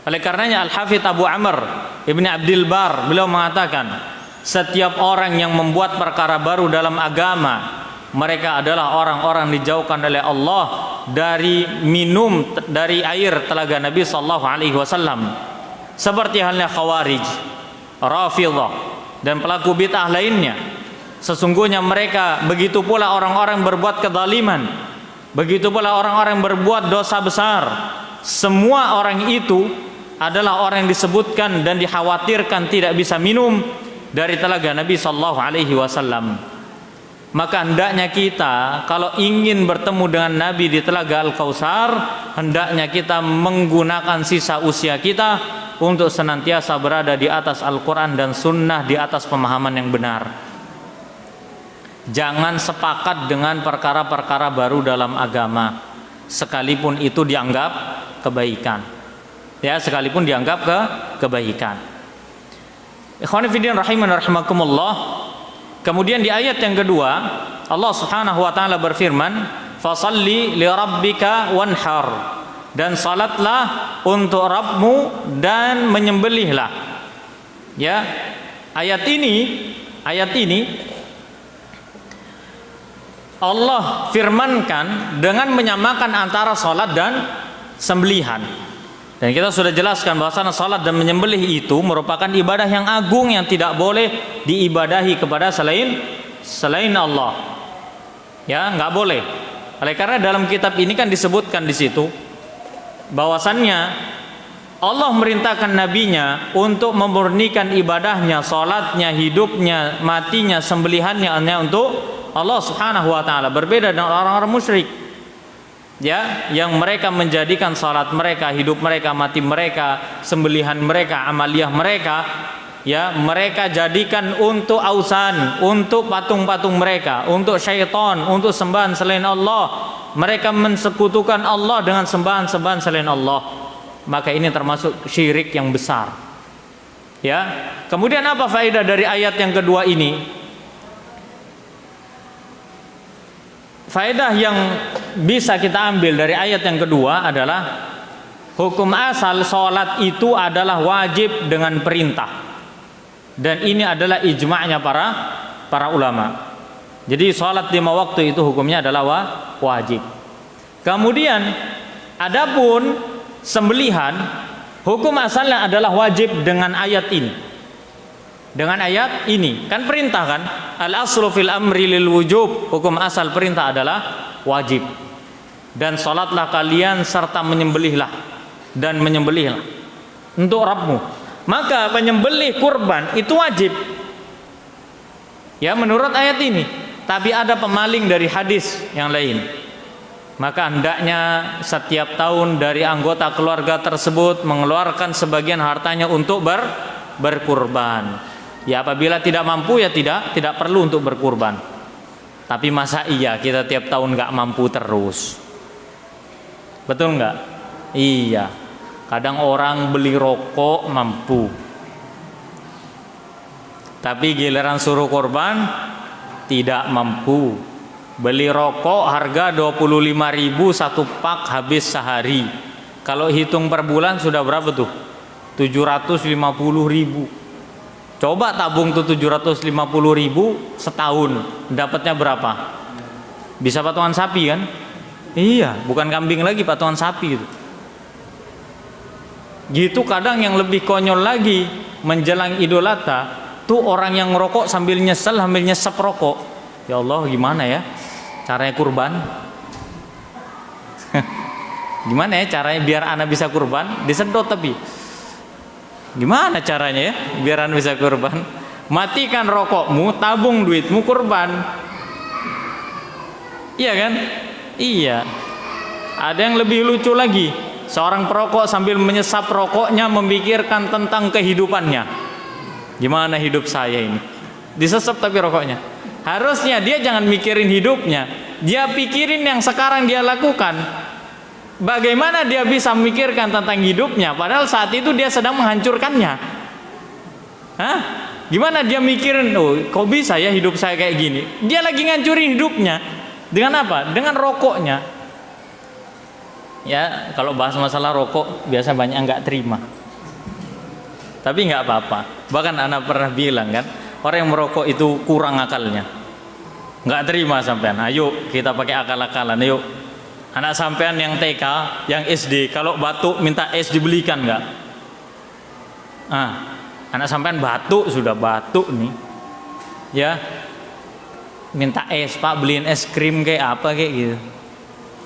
Oleh karenanya Al-Hafidz Abu Amr Ibn Abdul Bar beliau mengatakan, setiap orang yang membuat perkara baru dalam agama, mereka adalah orang-orang dijauhkan oleh Allah dari minum dari air telaga Nabi sallallahu alaihi wasallam. Seperti halnya Khawarij, Rafidhah dan pelaku bid'ah lainnya. Sesungguhnya mereka, begitu pula orang-orang berbuat kezaliman, begitu pula orang-orang berbuat dosa besar. Semua orang itu adalah orang yang disebutkan dan dikhawatirkan tidak bisa minum dari telaga Nabi sallallahu alaihi wasallam. Maka hendaknya kita kalau ingin bertemu dengan Nabi di telaga Al-Kautsar, hendaknya kita menggunakan sisa usia kita untuk senantiasa berada di atas Al-Quran dan Sunnah, di atas pemahaman yang benar. Jangan sepakat dengan perkara-perkara baru dalam agama, sekalipun itu dianggap kebaikan. Ya, sekalipun dianggap kebaikan. Ikhwan fillah rahiman rahimakumullah. Kemudian di ayat yang kedua, Allah Subhanahu wa taala berfirman, "Fashalli li rabbika wanhar." Dan salatlah untuk Rabbmu dan menyembelihlah. Ya. Ayat ini Allah firmankan dengan menyamakan antara salat dan sembelihan. Dan kita sudah jelaskan bahwa salat dan menyembelih itu merupakan ibadah yang agung yang tidak boleh diibadahi kepada selain Allah. Ya, nggak boleh. Oleh karena dalam kitab ini kan disebutkan di situ bahwasannya Allah merintahkan nabinya untuk memurnikan ibadahnya, salatnya, hidupnya, matinya, sembelihannya hanya untuk Allah Subhanahu wa taala. Berbeda dengan orang-orang musyrik, ya, yang mereka menjadikan salat mereka, hidup mereka, mati mereka, sembelihan mereka, amaliyah mereka, ya, mereka jadikan untuk ausan, untuk patung-patung mereka, untuk syaitan, untuk sembahan selain Allah. Mereka mensekutukan Allah dengan sembahan-sembahan selain Allah. Maka ini termasuk syirik yang besar. Ya. Kemudian apa faedah dari ayat yang kedua ini? Faedah yang bisa kita ambil dari ayat yang kedua adalah hukum asal sholat itu adalah wajib dengan perintah, dan ini adalah ijma'nya para ulama. Jadi sholat 5 waktu itu hukumnya adalah wajib. Kemudian adapun sembelihan, hukum asalnya adalah wajib dengan ayat ini. Dengan ayat ini kan perintah kan, al aslu fil amri lil wujub, hukum asal perintah adalah wajib. Dan salatlah kalian serta menyembelihlah dan menyembelihlah untuk Rabbmu. Maka menyembelih kurban itu wajib, ya, menurut ayat ini. Tapi ada pemaling dari hadis yang lain, maka hendaknya setiap tahun dari anggota keluarga tersebut mengeluarkan sebagian hartanya untuk berkurban. Ya, apabila tidak mampu ya tidak perlu untuk berkurban. Tapi masa iya kita tiap tahun nggak mampu terus? Betul nggak? Iya. Kadang orang beli rokok mampu, tapi giliran suruh kurban tidak mampu. Beli rokok harga 25.000 satu pak, habis sehari. Kalau hitung per bulan sudah berapa tuh? 750.000. Coba tabung tuh 750.000 setahun, dapatnya berapa? Bisa patungan sapi kan? Iya, bukan kambing lagi, patungan sapi itu. Gitu. Kadang yang lebih konyol lagi menjelang Idul Adha tuh orang yang ngerokok sambil nyesel, sambil nyesep rokok. Ya Allah, gimana ya caranya kurban? Gimana ya caranya biar anak bisa kurban? Disedot tapi gimana caranya ya biar anak bisa kurban? Matikan rokokmu, tabung duitmu, kurban. Iya kan? Iya. Ada yang lebih lucu lagi. Seorang perokok sambil menyesap rokoknya memikirkan tentang kehidupannya. Gimana hidup saya ini? Disesep tapi rokoknya. Harusnya dia jangan mikirin hidupnya. Dia pikirin yang sekarang dia lakukan. Bagaimana dia bisa memikirkan tentang hidupnya padahal saat itu dia sedang menghancurkannya? Hah? Gimana dia mikirin, oh kok bisa ya hidup saya kayak gini? Dia lagi ngancurin hidupnya. Dengan apa? Dengan rokoknya. Ya, kalau bahas masalah rokok biasa banyak yang nggak terima. Tapi nggak apa-apa. Bahkan anak pernah bilang kan, orang yang merokok itu kurang akalnya. Nggak terima sampean. Ayo kita pakai akal-akalan. Ayo. Anak sampean yang TK, yang SD, kalau batuk minta es dibelikan nggak? Anak sampean batuk, sudah batuk nih, ya minta es, Pak beliin es krim kayak apa kayak gitu.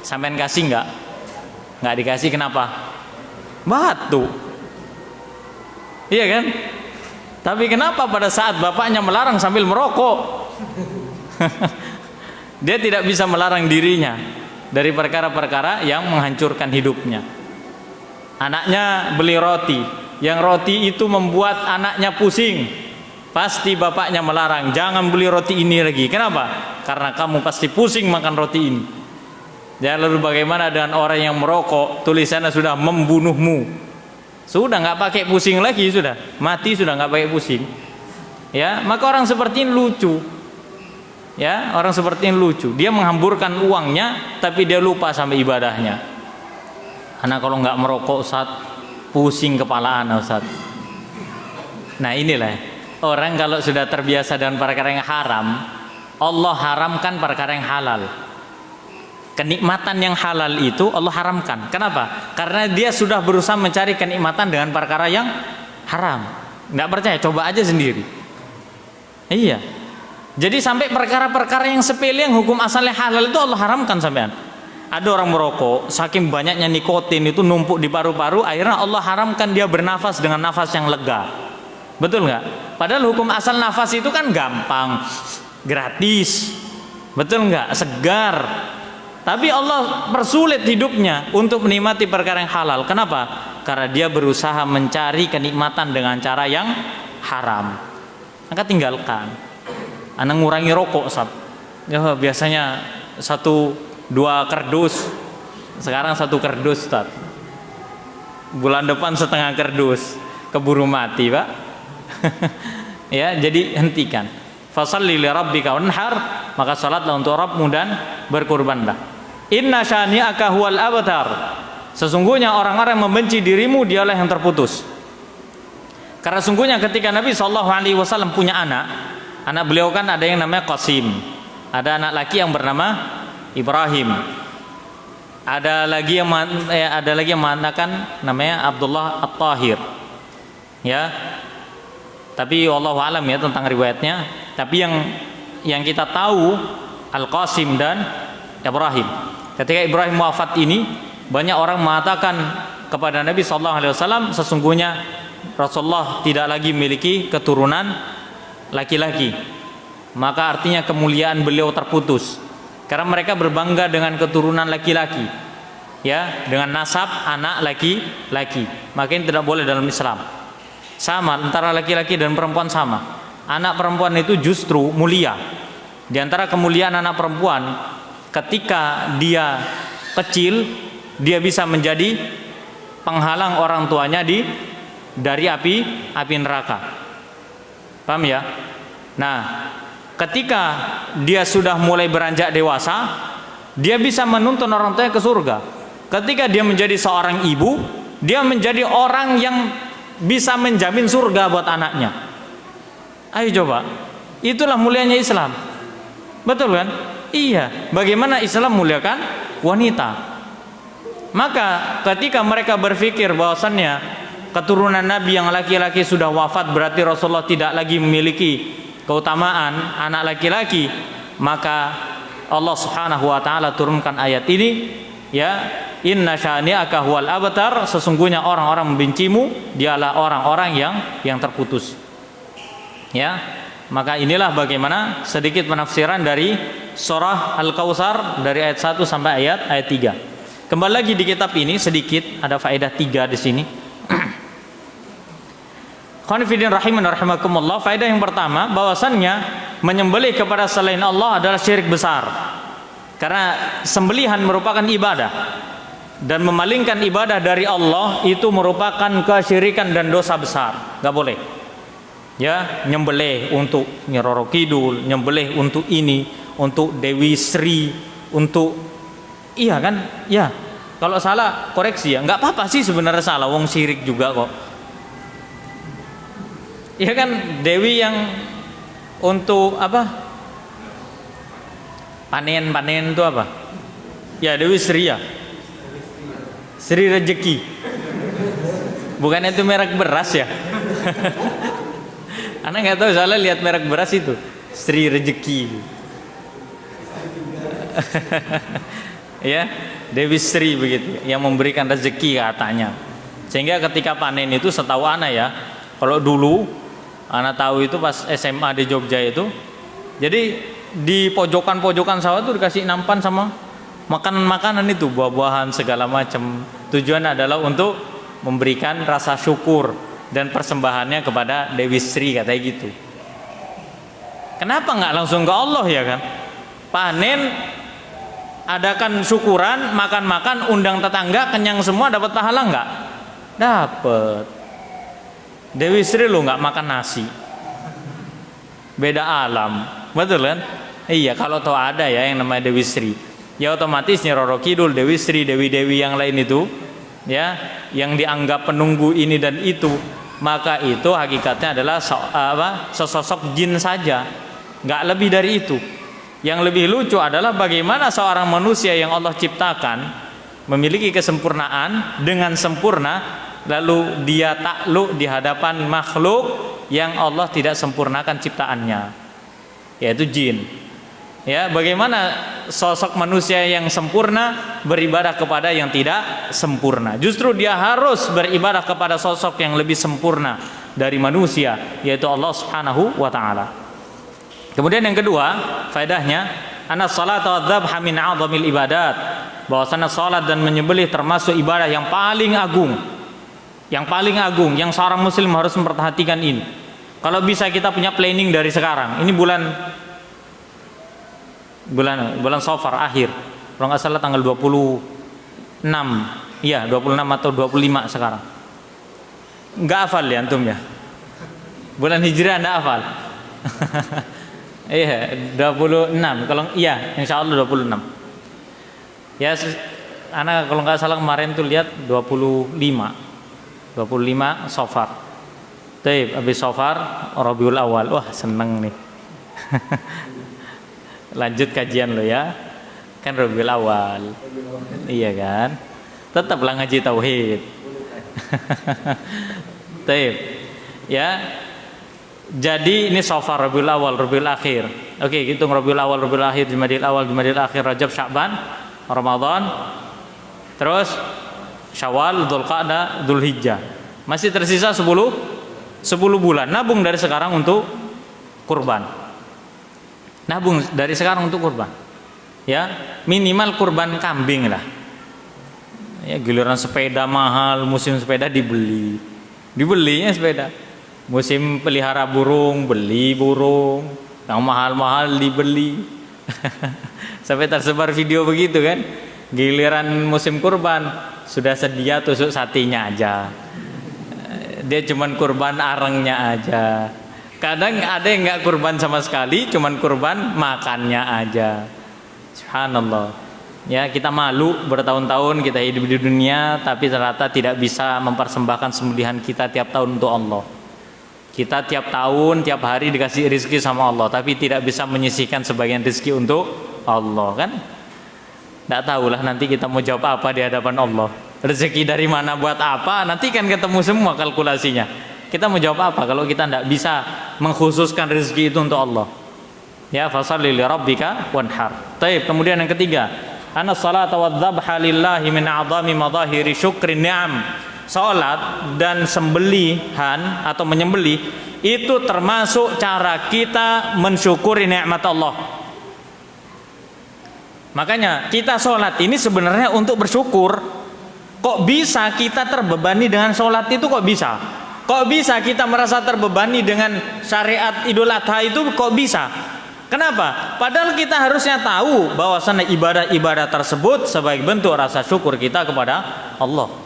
Sampean kasih nggak? Nggak dikasih, kenapa? Batuk. Iya kan? Tapi kenapa pada saat bapaknya melarang sambil merokok? Dia tidak bisa melarang dirinya dari perkara-perkara yang menghancurkan hidupnya. Anaknya beli roti, yang roti itu membuat anaknya pusing. Pasti bapaknya melarang, jangan beli roti ini lagi. Kenapa? Karena kamu pasti pusing makan roti ini. Ya, lalu bagaimana dengan orang yang merokok, tulisannya sudah membunuhmu? Sudah nggak pakai pusing lagi, sudah mati, sudah nggak pakai pusing. Ya, maka orang seperti ini lucu. Ya, orang seperti ini lucu. Dia menghamburkan uangnya, tapi dia lupa sampai ibadahnya. Anak kalau nggak merokok, Ustaz, pusing kepala anak, Ustaz. Nah inilah orang kalau sudah terbiasa dengan perkara yang haram, Allah haramkan perkara yang halal. Kenikmatan yang halal itu Allah haramkan. Kenapa? Karena dia sudah berusaha mencari kenikmatan dengan perkara yang haram. Nggak percaya? Coba aja sendiri. Iya. Jadi sampai perkara-perkara yang sepele yang hukum asalnya halal itu Allah haramkan sampean. Ada orang merokok, saking banyaknya nikotin itu numpuk di paru-paru, akhirnya Allah haramkan dia bernafas dengan nafas yang lega. Betul nggak? Padahal hukum asal nafas itu kan gampang, gratis, betul nggak? Segar. Tapi Allah persulit hidupnya untuk menikmati perkara yang halal. Kenapa? Karena dia berusaha mencari kenikmatan dengan cara yang haram. Maka tinggalkan. Anak ngurangi rokok, Sab. Ya, biasanya 1-2 kardus, sekarang 1 kardus, Ustaz. Bulan depan setengah kardus, keburu mati, Pak. Ya, jadi hentikan. Fashalli li rabbika wanhar, maka salatlah untuk Rabbmu dan berkurbanlah. Inna syani'aka huwal abtar. Sesungguhnya orang-orang yang membenci dirimu dialah yang terputus. Karena sungguhnya ketika Nabi SAW punya anak beliau kan ada yang namanya Qasim, ada anak laki yang bernama Ibrahim, ada lagi yang mengatakan namanya Abdullah At-Tahir, ya. Tapi wallahu alam ya tentang riwayatnya. Tapi yang kita tahu Al-Qasim dan Ibrahim. Ketika Ibrahim wafat ini, banyak orang mengatakan kepada Nabi SAW, sesungguhnya Rasulullah tidak lagi memiliki keturunan laki-laki, maka artinya kemuliaan beliau terputus karena mereka berbangga dengan keturunan laki-laki, ya, dengan nasab anak laki-laki. Maka ini tidak boleh dalam Islam. Sama antara laki-laki dan perempuan sama. Anak perempuan itu justru mulia. Di antara kemuliaan anak perempuan, ketika dia kecil, dia bisa menjadi penghalang orang tuanya dari api neraka. Paham ya? Nah, ketika dia sudah mulai beranjak dewasa, dia bisa menuntun orang tuanya ke surga. Ketika dia menjadi seorang ibu, dia menjadi orang yang bisa menjamin surga buat anaknya. Ayo coba, itulah mulianya Islam. Betul kan? Iya. Bagaimana Islam muliakan wanita. Maka ketika mereka berpikir bahwasannya keturunan Nabi yang laki-laki sudah wafat, berarti Rasulullah tidak lagi memiliki keutamaan anak laki-laki, maka Allah Subhanahu wa taala turunkan ayat ini, ya, inna syani'aka huwal abtar, sesungguhnya orang-orang membencimu dialah orang-orang yang terputus. Ya, maka inilah bagaimana sedikit penafsiran dari surah Al-Kautsar dari ayat 1 sampai ayat 3. Kembali lagi di kitab ini sedikit ada faedah 3 di sini. Khonifidin rahiman rahimakumullah. Faedah yang pertama, bahwasannya menyembelih kepada selain Allah adalah syirik besar. Karena sembelihan merupakan ibadah, dan memalingkan ibadah dari Allah itu merupakan kesyirikan dan dosa besar. Gak boleh. Ya, nyembelih untuk Nyi Roro Kidul, nyembelih untuk ini, untuk Dewi Sri, untuk iya kan? Ya. Kalau salah koreksi ya. Enggak apa-apa sih sebenarnya salah, wong syirik juga kok. Iya kan, Dewi yang untuk apa? Panen itu apa? Ya, Dewi Sri ya. Sri Rezeki. Bukan itu merek beras ya? Anak nggak tahu, salah lihat merek beras itu Sri Rezeki. Ya, Dewi Sri begitu, yang memberikan rezeki katanya. Sehingga ketika panen itu, setahu anak ya, kalau dulu anak tahu itu pas SMA di Jogja itu, jadi di pojokan-pojokan sawah itu dikasih nampan sama makanan-makanan itu, buah-buahan segala macam. Tujuan adalah untuk memberikan rasa syukur dan persembahannya kepada Dewi Sri, katanya gitu. Kenapa nggak langsung ke Allah ya kan? Panen, adakan syukuran, makan-makan, undang tetangga, kenyang semua, dapat pahala nggak? Dapat. Dewi Sri lo nggak makan nasi, beda alam, betul kan? Iya, kalau tahu ada ya yang namanya Dewi Sri, ya otomatis Nyi Roro Kidul, Dewi Sri, dewi-dewi yang lain itu, ya, yang dianggap penunggu ini dan itu, maka itu hakikatnya adalah sesosok jin saja, nggak lebih dari itu. Yang lebih lucu adalah bagaimana seorang manusia yang Allah ciptakan memiliki kesempurnaan dengan sempurna, lalu dia takluk di hadapan makhluk yang Allah tidak sempurnakan ciptaannya, yaitu jin. Ya, bagaimana sosok manusia yang sempurna beribadah kepada yang tidak sempurna? Justru dia harus beribadah kepada sosok yang lebih sempurna dari manusia, yaitu Allah Subhanahu wa taala. Kemudian yang kedua, faedahnya, anna salata wa dzabha min a'dhamil ibadat, bahwasanya salat dan menyembelih termasuk ibadah yang paling agung. Yang paling agung, yang seorang muslim harus memperhatikan ini. Kalau bisa kita punya planning dari sekarang. Ini bulan Safar akhir. Kalau nggak salah tanggal 26. Iya, 26 atau 25 sekarang. Nggak hafal ya antum ya? Bulan Hijriah Anda hafal? Iya, 26. Kalau iya, insya Allah 26. Ya, anak kalau nggak salah kemarin tuh lihat 25 Safar. Taib, habis Safar Rabiul Awal. Wah, seneng nih. Lanjut kajian lo ya. Kan Rabiul Awal. Iya kan? Tetaplah ngaji tauhid. Taib. Ya. Jadi ini Safar, Rabiul Awal, Rabiul Akhir. Oke, hitung Rabiul Awal, Rabiul Akhir, Jumadil Awal, Jumadil Akhir, Rajab, Sya'ban, Ramadan. Terus Syawal, Dzulqa'dah, Dzulhijjah. Masih tersisa 10 bulan. Nabung dari sekarang untuk kurban. Nabung dari sekarang untuk kurban. Ya, minimal kurban kambing lah. Ya, giliran sepeda mahal, musim sepeda dibelinya sepeda. Musim pelihara burung, beli burung, yang mahal-mahal dibeli. Sampai tersebar video begitu kan. Giliran musim kurban sudah sedia tusuk satenya aja. Dia cuman kurban arengnya aja. Kadang ada yang nggak kurban sama sekali, cuman kurban makannya aja. Subhanallah. Ya, kita malu bertahun-tahun kita hidup di dunia, tapi ternyata tidak bisa mempersembahkan sembelihan kita tiap tahun untuk Allah. Kita tiap tahun, tiap hari dikasih rezeki sama Allah, tapi tidak bisa menyisihkan sebagian rezeki untuk Allah kan? Tidak tahulah nanti kita mau jawab apa di hadapan Allah. Rezeki dari mana buat apa? Nanti kan ketemu semua kalkulasinya. Kita mau jawab apa kalau kita tidak bisa mengkhususkan rezeki itu untuk Allah? Ya, fasalli li rabbika wanhar. Taib. Kemudian yang ketiga, anna salata wadzabha lillahi min a'zami madahiri syukri ni'am. Salat dan sembelihan atau menyembelih itu termasuk cara kita mensyukuri nikmat Allah. Makanya kita sholat ini sebenarnya untuk bersyukur. Kok bisa kita terbebani dengan sholat itu, kok bisa? Kok bisa kita merasa terbebani dengan syariat Idul Adha itu, kok bisa? Kenapa? Padahal kita harusnya tahu bahwasanya ibadah-ibadah tersebut sebagai bentuk rasa syukur kita kepada Allah.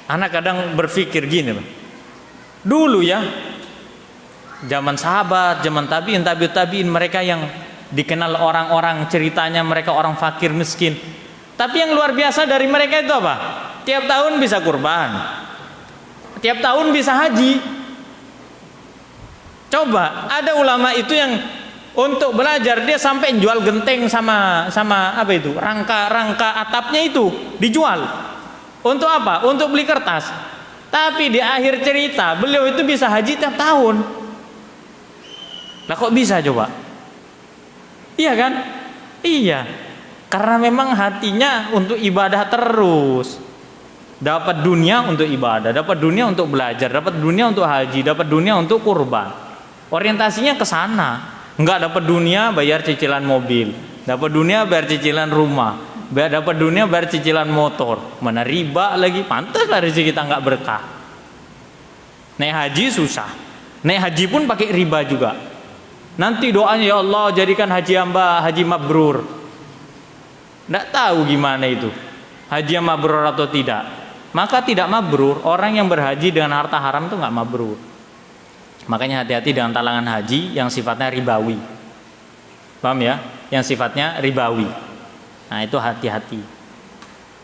Anak kadang berpikir gini, dulu ya, zaman sahabat, zaman tabiin mereka yang dikenal orang-orang ceritanya mereka orang fakir miskin. Tapi yang luar biasa dari mereka itu apa? Tiap tahun bisa kurban, tiap tahun bisa haji. Coba ada ulama itu yang untuk belajar dia sampai jual genteng sama apa itu rangka atapnya itu dijual. Untuk apa? Untuk beli kertas. Tapi di akhir cerita beliau itu bisa haji tiap tahun. Lah kok bisa coba? Iya kan? Iya. Karena memang hatinya untuk ibadah terus. Dapat dunia untuk ibadah, dapat dunia untuk belajar, dapat dunia untuk haji, dapat dunia untuk kurban. Orientasinya ke sana. Enggak dapat dunia bayar cicilan mobil, dapat dunia bayar cicilan rumah, dapat dunia bayar cicilan motor. Mana riba lagi? Pantaslah rezeki kita enggak berkah. Naik haji susah. Naik haji pun pakai riba juga. Nanti doanya, ya Allah jadikan haji hamba haji mabrur. Tidak tahu gimana itu haji yang mabrur atau tidak. Maka tidak mabrur. Orang yang berhaji dengan harta haram itu nggak mabrur. Makanya hati-hati dengan talangan haji yang sifatnya ribawi. Paham ya? Yang sifatnya ribawi. Nah itu hati-hati.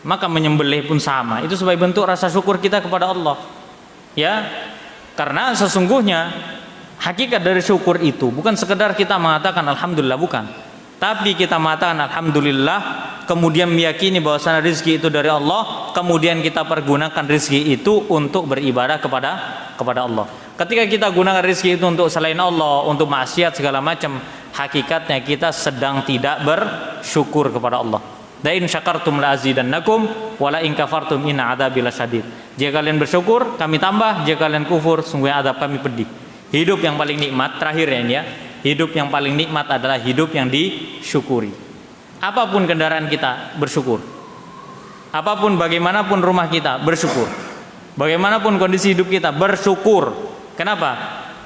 Maka menyembelih pun sama. Itu sebagai bentuk rasa syukur kita kepada Allah. Ya, karena sesungguhnya hakikat dari syukur itu bukan sekedar kita mengatakan alhamdulillah, bukan. Tapi kita mengatakan alhamdulillah, kemudian meyakini bahwasanya rezeki itu dari Allah, kemudian kita pergunakan rezeki itu untuk beribadah kepada Allah. Ketika kita gunakan rezeki itu untuk selain Allah, untuk maksiat segala macam, hakikatnya kita sedang tidak bersyukur kepada Allah. La in syakartum la azidannakum wa la in kafartum inna adzabi lasyadid. Jika kalian bersyukur, kami tambah, jika kalian kufur, sungguh azab kami pedih. Hidup yang paling nikmat terakhir ya. Hidup yang paling nikmat adalah hidup yang disyukuri. Apapun kendaraan kita, bersyukur. Apapun bagaimanapun rumah kita, bersyukur. Bagaimanapun kondisi hidup kita, bersyukur. Kenapa?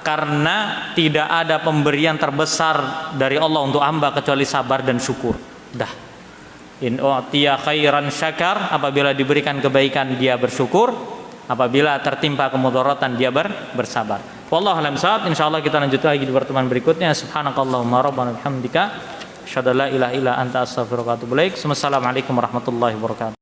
Karena tidak ada pemberian terbesar dari Allah untuk hamba kecuali sabar dan syukur. Dah. In u'tiya khairan syakar, apabila diberikan kebaikan dia bersyukur, apabila tertimpa kemudaratan dia bersabar. Wallahu a'lam bishawab. Insyaallah kita lanjut lagi di pertemuan berikutnya. Subhanakallahumma rabbana bihamdika asyhadu an la ilaha illa anta astaghfiruka wa atubu ilaik. Wassalamualaikum warahmatullahi wabarakatuh.